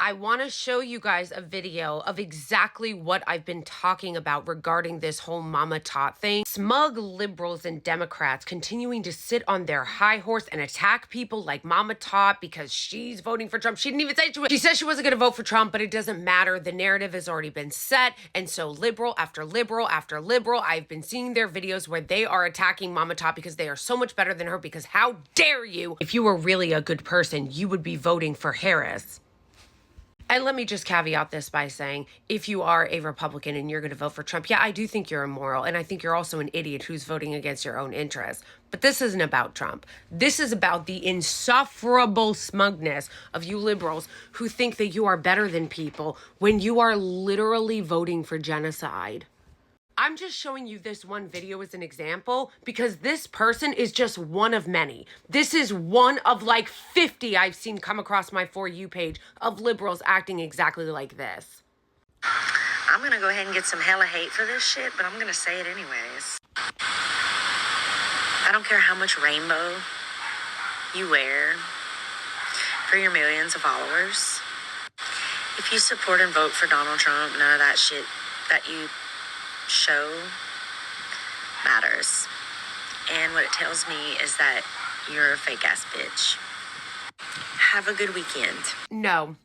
I want to show you guys a video of exactly what I've been talking about regarding this whole Mama Tot thing. Smug liberals and Democrats continuing to sit on their high horse and attack people like Mama Tot because she's voting for Trump. She didn't even say she said she wasn't going to vote for Trump, but it doesn't matter. The narrative has already been set. And so liberal after liberal after liberal, I've been seeing their videos where they are attacking Mama Tot because they are so much better than her, because how dare you? If you were really a good person, you would be voting for Harris. And let me just caveat this by saying, if you are a Republican and you're going to vote for Trump, yeah, I do think you're immoral. And I think you're also an idiot who's voting against your own interests. But this isn't about Trump. This is about the insufferable smugness of you liberals who think that you are better than people when you are literally voting for genocide. I'm just showing you this one video as an example because this person is just one of many. This is one of like 50 I've seen come across my For You page of liberals acting exactly like this. I'm gonna go ahead and get some hella hate for this shit, but I'm gonna say it anyways. I don't care how much rainbow you wear for your millions of followers. If you support and vote for Donald Trump, none of that shit that you show matters. And what it tells me is that you're a fake ass bitch. Have a good weekend. No,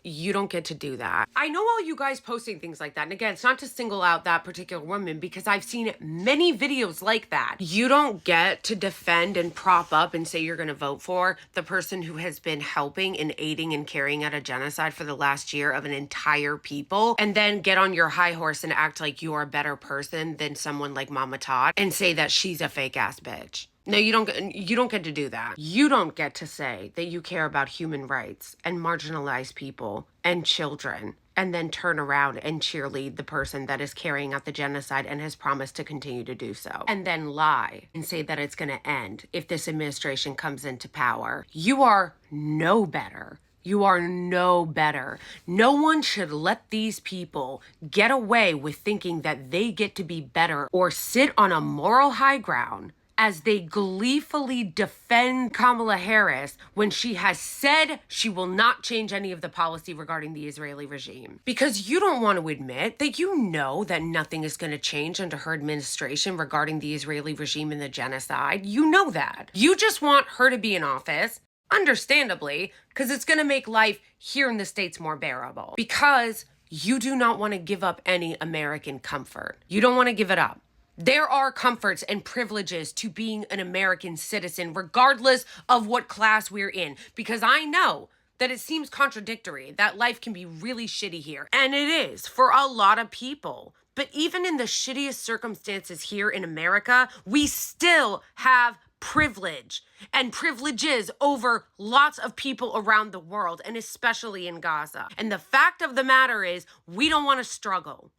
you don't get to do that. I know all you guys posting things like that. And again, it's not to single out that particular woman because I've seen many videos like that. You don't get to defend and prop up and say you're going to vote for the person who has been helping and aiding and carrying out a genocide for the last year of an entire people, and then get on your high horse and act like you are a better person than someone like Mama Tot and say that she's a fake ass bitch. No, you don't get to do that. You don't get to say that you care about human rights and marginalized people and children and then turn around and cheerlead the person that is carrying out the genocide and has promised to continue to do so, and then lie and say that it's going to end if this administration comes into power. You are no better. You are no better. No one should let these people get away with thinking that they get to be better or sit on a moral high ground as they gleefully defend Kamala Harris when she has said she will not change any of the policy regarding the Israeli regime. Because you don't want to admit that you know that nothing is going to change under her administration regarding the Israeli regime and the genocide. You know that. You just want her to be in office, understandably, because it's going to make life here in the States more bearable. Because you do not want to give up any American comfort. You don't want to give it up. There are comforts and privileges to being an American citizen, regardless of what class we're in, because I know that it seems contradictory, that life can be really shitty here. And it is for a lot of people. But even in the shittiest circumstances here in America, we still have privilege and privileges over lots of people around the world, and especially in Gaza. And the fact of the matter is, we don't want to struggle.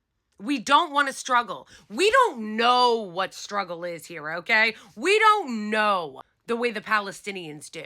We don't want to struggle. We don't know what struggle is here, okay? We don't know the way the Palestinians do.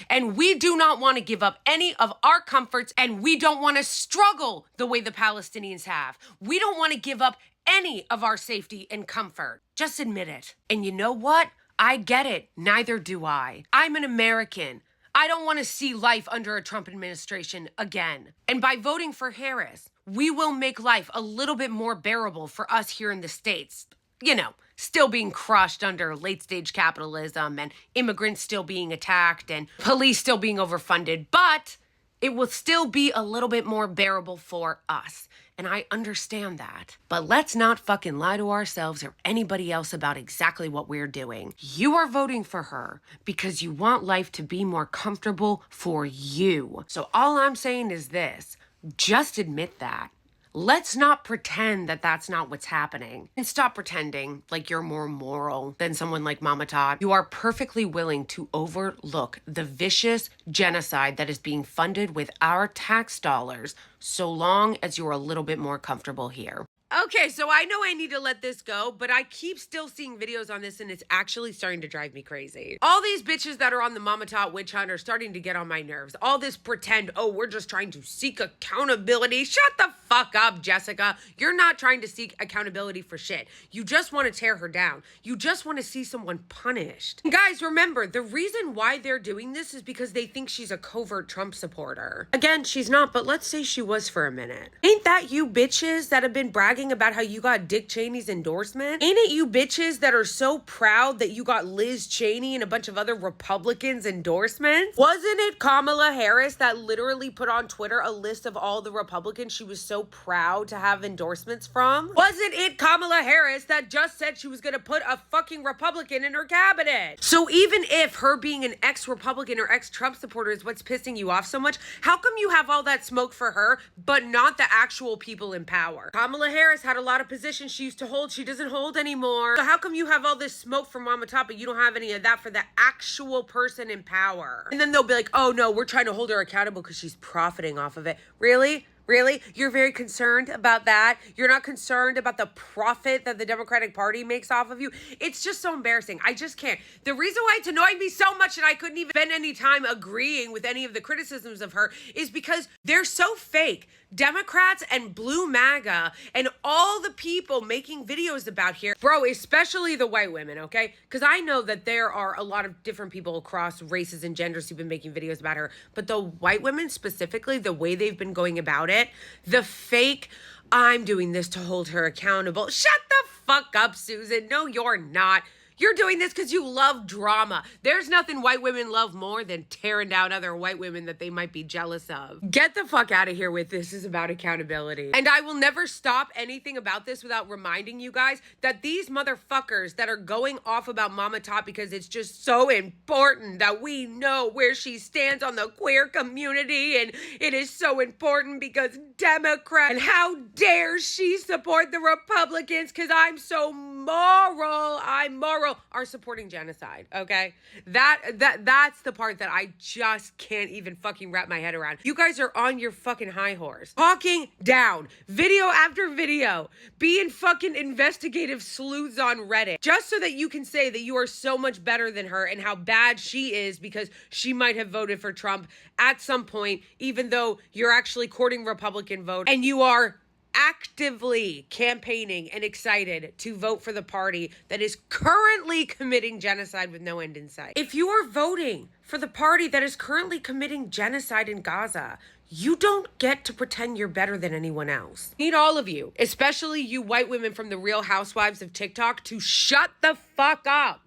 And we do not want to give up any of our comforts, and we don't want to struggle the way the Palestinians have. We don't want to give up any of our safety and comfort. Just admit it. And you know what? I get it. Neither do I. I'm an American. I don't want to see life under a Trump administration again. And by voting for Harris, we will make life a little bit more bearable for us here in the States. You know, still being crushed under late-stage capitalism and immigrants still being attacked and police still being overfunded. But it will still be a little bit more bearable for us. And I understand that. But let's not fucking lie to ourselves or anybody else about exactly what we're doing. You are voting for her because you want life to be more comfortable for you. So all I'm saying is this. Just admit that. Let's not pretend that that's not what's happening. And stop pretending like you're more moral than someone like Mama Tot. You are perfectly willing to overlook the vicious genocide that is being funded with our tax dollars so long as you're a little bit more comfortable here. Okay, so I know I need to let this go, but I keep still seeing videos on this and it's actually starting to drive me crazy. All these bitches that are on the Mama Tot witch hunt are starting to get on my nerves. All this pretend, oh, we're just trying to seek accountability. Shut the fuck up, Jessica. You're not trying to seek accountability for shit. You just want to tear her down. You just want to see someone punished. And guys, remember, the reason why they're doing this is because they think she's a covert Trump supporter. Again, she's not, but let's say she was for a minute. Ain't that you bitches that have been bragging about how you got Dick Cheney's endorsement? Ain't it you bitches that are so proud that you got Liz Cheney and a bunch of other Republicans endorsements? Wasn't it Kamala Harris that literally put on Twitter a list of all the Republicans she was so proud to have endorsements from? Wasn't it Kamala Harris that just said she was gonna put a fucking Republican in her cabinet? So even if her being an ex-Republican or ex-Trump supporter is what's pissing you off so much, how come you have all that smoke for her, but not the actual people in power? Kamala Harris had a lot of positions she used to hold, she doesn't hold anymore. So how come you have all this smoke for Mama Tot, but you don't have any of that for the actual person in power? And then they'll be like, oh no, we're trying to hold her accountable because she's profiting off of it. Really? Really? You're very concerned about that? You're not concerned about the profit that the Democratic Party makes off of you? It's just so embarrassing. I just can't. The reason why it's annoying me so much and I couldn't even spend any time agreeing with any of the criticisms of her is because they're so fake. Democrats and Blue Maga and all the people making videos about here, bro, especially the white women, okay? Because I know that there are a lot of different people across races and genders who've been making videos about her, but the white women specifically, the way they've been going about it, the fake, I'm doing this to hold her accountable. Shut the fuck up, Susan. No, you're not. You're doing this because you love drama. There's nothing white women love more than tearing down other white women that they might be jealous of. Get the fuck out of here with this is about accountability. And I will never stop anything about this without reminding you guys that these motherfuckers that are going off about Mama Tot because it's just so important that we know where she stands on the queer community, and it is so important because Democrat, and how dare she support the Republicans because I'm so moral. I'm moral. Are supporting genocide, okay? That's the part that I just can't even fucking wrap my head around. You guys are on your fucking high horse. Talking down. Video after video. Being fucking investigative sleuths on Reddit. Just so that you can say that you are so much better than her and how bad she is because she might have voted for Trump at some point, even though you're actually courting Republican vote and you are actively campaigning and excited to vote for the party that is currently committing genocide with no end in sight. If you are voting for the party that is currently committing genocide in Gaza, you don't get to pretend you're better than anyone else. I need all of you, especially you white women from the Real Housewives of TikTok, to shut the fuck up.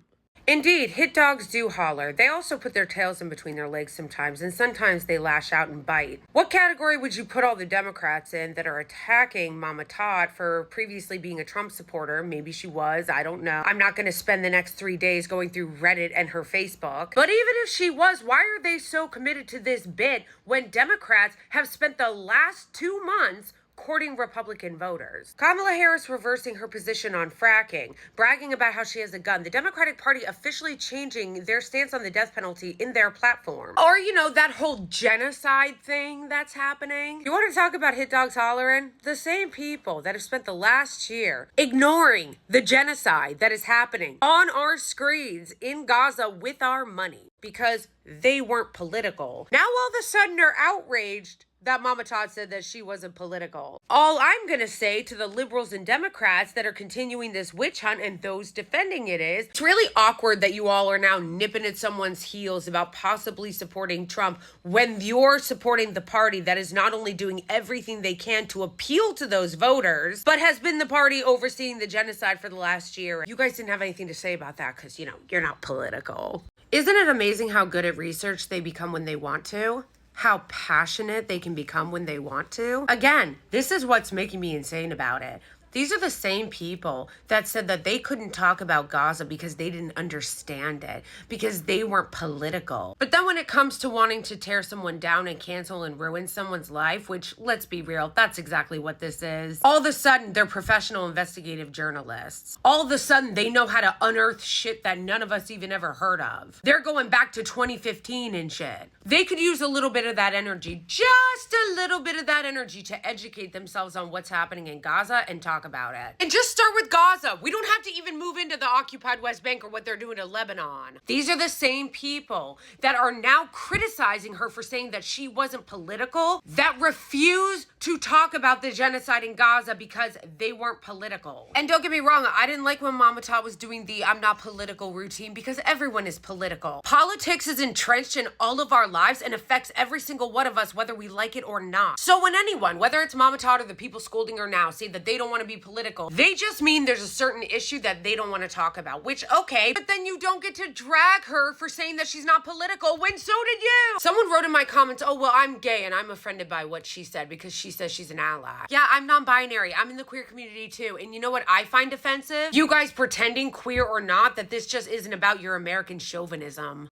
Indeed, hit dogs do holler. They also put their tails in between their legs sometimes, and sometimes they lash out and bite. What category would you put all the Democrats in that are attacking Mama Tot for previously being a Trump supporter? Maybe she was, I don't know. I'm not going to spend the next 3 days going through Reddit and her Facebook. But even if she was, why are they so committed to this bit when Democrats have spent the last 2 months courting Republican voters? Kamala Harris reversing her position on fracking, bragging about how she has a gun. The Democratic Party officially changing their stance on the death penalty in their platform. Or, you know, that whole genocide thing that's happening. You want to talk about hit dogs hollering? The same people that have spent the last year ignoring the genocide that is happening on our screens in Gaza with our money because they weren't political. Now all of a sudden they're outraged that Mama Tot said that she wasn't political. All I'm going to say to the liberals and Democrats that are continuing this witch hunt and those defending it is, it's really awkward that you all are now nipping at someone's heels about possibly supporting Trump when you're supporting the party that is not only doing everything they can to appeal to those voters, but has been the party overseeing the genocide for the last year. You guys didn't have anything to say about that because, you know, you're not political. Isn't it amazing how good at research they become when they want to? How passionate they can become when they want to? Again, this is what's making me insane about it. These are the same people that said that they couldn't talk about Gaza because they didn't understand it, because they weren't political. But then when it comes to wanting to tear someone down and cancel and ruin someone's life, which, let's be real, that's exactly what this is. All of a sudden, they're professional investigative journalists. All of a sudden, they know how to unearth shit that none of us even ever heard of. They're going back to 2015 and shit. They could use a little bit of that energy, just a little bit of that energy, to educate themselves on what's happening in Gaza and talk about it. And just start with Gaza. We don't have to even move into the occupied West Bank or what they're doing to Lebanon. These are the same people that are now criticizing her for saying that she wasn't political, that refuse to talk about the genocide in Gaza because they weren't political. And don't get me wrong, I didn't like when Mama Tot was doing the I'm not political routine because everyone is political. Politics is entrenched in all of our lives and affects every single one of us whether we like it or not. So when anyone, whether it's Mama Tot or the people scolding her now, say that they don't want to be political, they just mean there's a certain issue that they don't want to talk about, which, okay, but then you don't get to drag her for saying that she's not political when so did you. Someone wrote in my comments, oh, well, I'm gay and I'm offended by what she said because she says she's an ally. Yeah, I'm non-binary. I'm in the queer community too. And you know what I find offensive? You guys pretending, queer or not, that this just isn't about your American chauvinism.